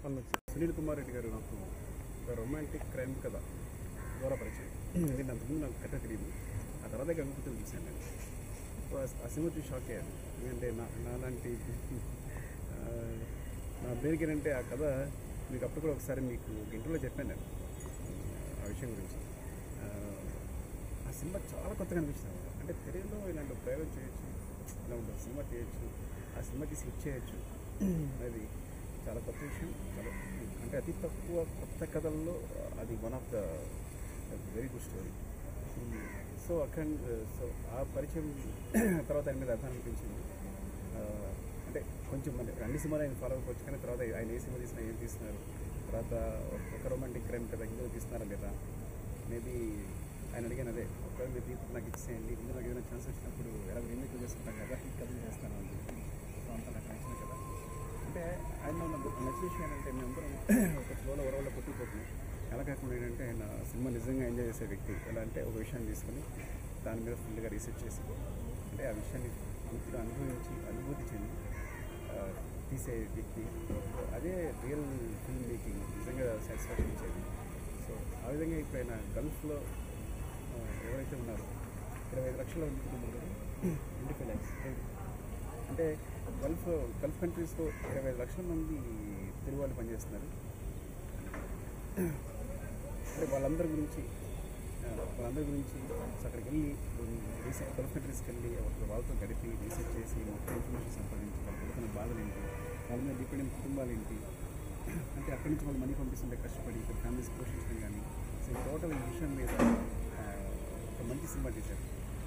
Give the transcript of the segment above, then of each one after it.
అన్న సునీల్ కుమార్ రెడ్డి గారు నాకు ఒక రొమాంటిక్ క్రైమ్ కథ ద్వారా పరిచయం. నేను అంతకుముందు నాకు కథ తెలియదు. ఆ తర్వాత గంగపుత్రులు చూశాను నేను. ఆ సినిమా చూసి షాక్ అయ్యాను. ఎందుకంటే నాలాంటి నా పేరుకి ఏంటంటే ఆ కథ మీకు అప్పుడు కూడా ఒకసారి మీకు ఇంటర్వ్యూలో చెప్పాను నేను ఆ విషయం గురించి. ఆ సినిమా చాలా కొత్తగా అనిపించింది. అంటే తెలుగులో ఇలాంటి ప్రయోగం చేయొచ్చు, ఇలా ఉంటుంది సినిమా చేయొచ్చు, ఆ సినిమా తీసి హిట్ చేయొచ్చు. అది చాలా కొత్త విషయం. చాలా అంటే అతి తక్కువ కొత్త కథల్లో అది one of the very good story. So ఆ పరిచయం తర్వాత ఆయన మీద అర్థం అనిపించింది. అంటే కొంచెం మన అన్ని సినిమాలు ఆయన ఫాలో అవ్వచ్చు, కానీ తర్వాత ఆయన ఏ సినిమా తీసినా ఏం తీస్తున్నారు, తర్వాత ఒక రొమాంటిక్ క్రైమ్ కదా ఇందులో తీస్తున్నారా లేదా మేబీ ఆయన అడిగాను. అదే ఒకవేళ మీరు తీర్పు నాకు ఇచ్చేయండి, ఇందులో నాకు ఏదైనా ఛాన్స్ వచ్చినప్పుడు ఎలా రీమేక్ చేసుకుంటాం కదా, ఈ కథలు చేస్తాను అని చెప్పి. సో అంత నాకు నచ్చిన కదా. అంటే ఆయన నచ్చిన విషయం ఏంటంటే మేమందరం ఒక ఫ్లోలో వరవల్లో కొట్టుకుపోతున్నాం. ఎలా కాకుండా ఏంటంటే ఆయన సినిమా నిజంగా ఎంజాయ్ చేసే వ్యక్తి. ఎలా అంటే ఒక విషయాన్ని తీసుకొని దాని మీద ఫుల్గా రీసెర్చ్ చేసి అంటే ఆ విషయాన్ని పూర్తిగా అనుభూతి చెంది తీసే వ్యక్తి. అదే రియల్ ఫిల్మ్ మేకింగ్ నిజంగా సాటిస్ఫాక్షన్ ఇచ్చేది. సో ఆ విధంగా ఇప్పుడు ఆయన గల్ఫ్లో ఎవరైతే ఉన్నారో 25 లక్షల మంది కుటుంబాలు 25 lakhs అంటే గల్ఫ్ కంట్రీస్లో 25 లక్షల మంది తెలుగు వాళ్ళు పనిచేస్తున్నారు. అంటే వాళ్ళందరి గురించి అక్కడికి వెళ్ళి రీసెంట్ గల్ఫ్ కంట్రీస్కి వెళ్ళి వాళ్ళతో గడిపి రీసెర్చ్ చేసి మొత్తం ఇన్ఫర్మేషన్ సంపాదించి వాళ్ళు పడుతున్న బాధలు ఏంటి, వాళ్ళ మీద డిపెండెంట్ కుటుంబాలు ఏంటి, అంటే అక్కడి నుంచి వాళ్ళు మనీ పంపిస్తుంటే కష్టపడి ఇక్కడ ఫ్యామిలీస్ పోషించడం కానీ. సో టోటల్ ఈ విషయం మీద ఒక మంచి సినిమా తీశారు.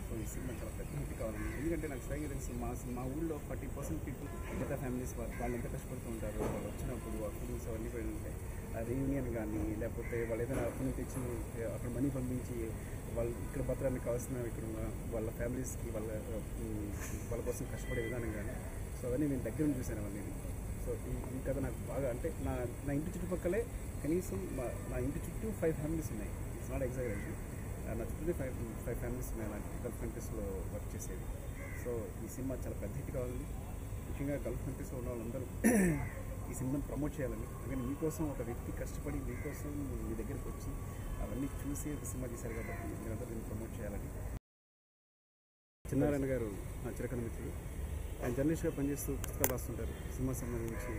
సో ఈ సినిమా చాలా పెద్ద హిట్ కావాలని, ఎందుకంటే నాకు సరిగ్గా తెలుసు మా ఊళ్ళో 40% పీపుల్ మిగతా ఫ్యామిలీస్ వాళ్ళు ఎంత కష్టపడుతూ ఉంటారు. వాళ్ళు వచ్చినప్పుడు ఆ ఫుడ్స్ అవన్నీ పడి ఉంటాయి. రీయూనియన్ కానీ లేకపోతే వాళ్ళు ఏదైనా అప్పుడు తెచ్చి అక్కడ మనీ పంపించి వాళ్ళు ఇక్కడ భద్రానికి కావాల్సిన ఇక్కడ వాళ్ళ ఫ్యామిలీస్కి వాళ్ళ కోసం కష్టపడే విధానం కానీ. సో అవన్నీ నేను దగ్గర నుంచి చూశాను అవన్నీ. సో ఈ కథ నాకు బాగా అంటే నా ఇంటి చుట్టుపక్కలే కనీసం నా ఇంటి చుట్టూ 5 ఫ్యామిలీస్ ఉన్నాయి. It's not exaggeration. నా చుట్టూ 5 ఫ్యామిలీస్ ఉన్నాయి అలాంటి గల్ఫ్ కంట్రీస్లో వర్క్ చేసేది. సో ఈ సినిమా చాలా పెద్ద హిట్ కావాలని, ముఖ్యంగా గల్ఫ్ కంట్రీస్లో ఉన్న వాళ్ళందరూ ఈ సినిమాని ప్రమోట్ చేయాలని, అందుకని మీకోసం ఒక వ్యక్తి కష్టపడి మీకోసం మీ దగ్గరికి వచ్చి అవన్నీ చూసి ఒక సినిమా తీశారు కాబట్టి మీరందరూ దీన్ని ప్రమోట్ చేయాలని. చిన్నారాయణ గారు నా చిరకన మిత్రుడు. ఆయన జర్నలిస్ట్గా పనిచేస్తూ పుస్తకాలు రాస్తుంటారు సినిమా సంబంధించి.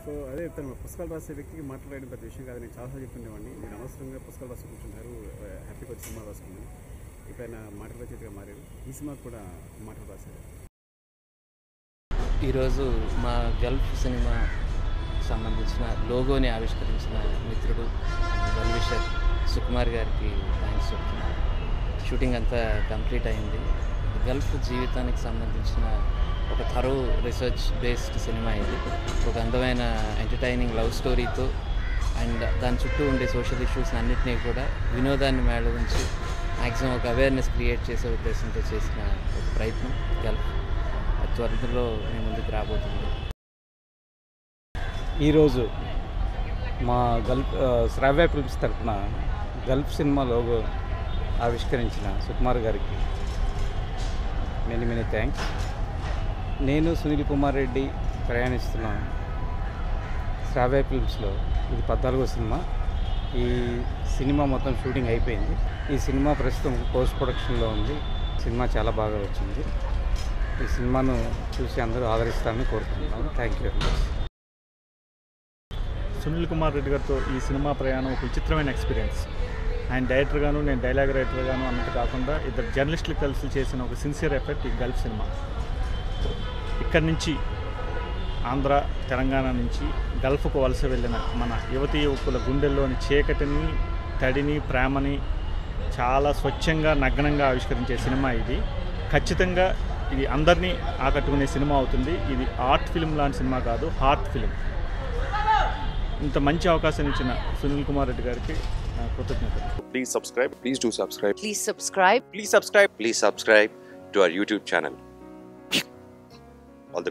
సో అదే తను పుస్తకాలు రాసే వ్యక్తికి మాట్లాడడం పెద్ద విషయం కాదు. నేను చాలాసార్లు చెప్తుండేవాడిని, నేను అనవసరంగా పుస్తకాలు రాసి కూర్చుంటారు, హ్యాపీగా వచ్చి సినిమా రాసుకున్నాను. ఇప్పుడు ఆయన మాటల రచయితగా మారారు. ఈ సినిమాకి కూడా మాటలు రాశారు. ఈరోజు మా గల్ఫ్ సినిమా సంబంధించిన లోగోని ఆవిష్కరించిన మిత్రుడు వెల్విషర్ సుకుమార్ గారికి థ్యాంక్స్ చెప్తున్నాను. షూటింగ్ అంతా కంప్లీట్ అయింది. గల్ఫ్ జీవితానికి సంబంధించిన ఒక థరో రీసెర్చ్ బేస్డ్ సినిమా ఇది. ఒక అందమైన ఎంటర్టైనింగ్ లవ్ స్టోరీతో అండ్ దాని చుట్టూ ఉండే సోషల్ ఇష్యూస్ అన్నింటినీ కూడా వినోదాన్ని మేళవించి మ్యాక్సిమం ఒక అవేర్నెస్ క్రియేట్ చేసే ఉద్దేశంతో చేసిన ఒక ప్రయత్నం గల్ఫ్ త్వరలో మీ ముందుకు రాబోతుంది. ఈరోజు మా శ్రావ్య ఫిల్మ్స్ తరఫున గల్ఫ్ సినిమా లోగో ఆవిష్కరించిన సుకుమార్ గారికి మెనీ థ్యాంక్స్. నేను సునీల్ కుమార్ రెడ్డి ప్రయాణిస్తున్న శ్రావ్య ఫిల్మ్స్లో ఇది 14వ సినిమా. ఈ సినిమా మొత్తం షూటింగ్ అయిపోయింది. ఈ సినిమా ప్రస్తుతం పోస్ట్ ప్రొడక్షన్లో ఉంది. సినిమా చాలా బాగా వచ్చింది. ఈ సినిమాను చూసి అందరూ ఆదరిస్తారని కోరుకుంటున్నాను. Thank you very much. Sunil Kumar Reddy గారితో ఈ సినిమా ప్రయాణం ఒక విచిత్రమైన ఎక్స్పీరియన్స్. ఆయన డైరెక్టర్గాను, నేను డైలాగ్ రైటర్గాను అన్నట్టు కాకుండా ఇద్దరు జర్నలిస్టులు కలిసి చేసిన ఒక సిన్సియర్ ఎఫర్ట్ ఈ గల్ఫ్ సినిమా. ఇక్కడి నుంచి ఆంధ్ర, తెలంగాణ నుంచి గల్ఫ్కు వలస వెళ్ళిన మన యువతీ యువకుల గుండెల్లోని చీకటిని, తడిని, ప్రేమని చాలా స్వచ్ఛంగా, నగ్నంగా ఆవిష్కరించే సినిమా ఇది. ఖచ్చితంగా ఇది అందరినీ ఆకట్టుకునే సినిమా అవుతుంది. ఇది ఆర్ట్ ఫిల్మ్ లాంటి సినిమా కాదు, హార్ట్ ఫిల్మ్. ఇంత మంచి అవకాశం ఇచ్చిన సునీల్ కుమార్ రెడ్డి గారికి కృతజ్ఞతలు. Please subscribe. Please do subscribe. Please subscribe. Please subscribe. Please subscribe to our YouTube channel. All the best.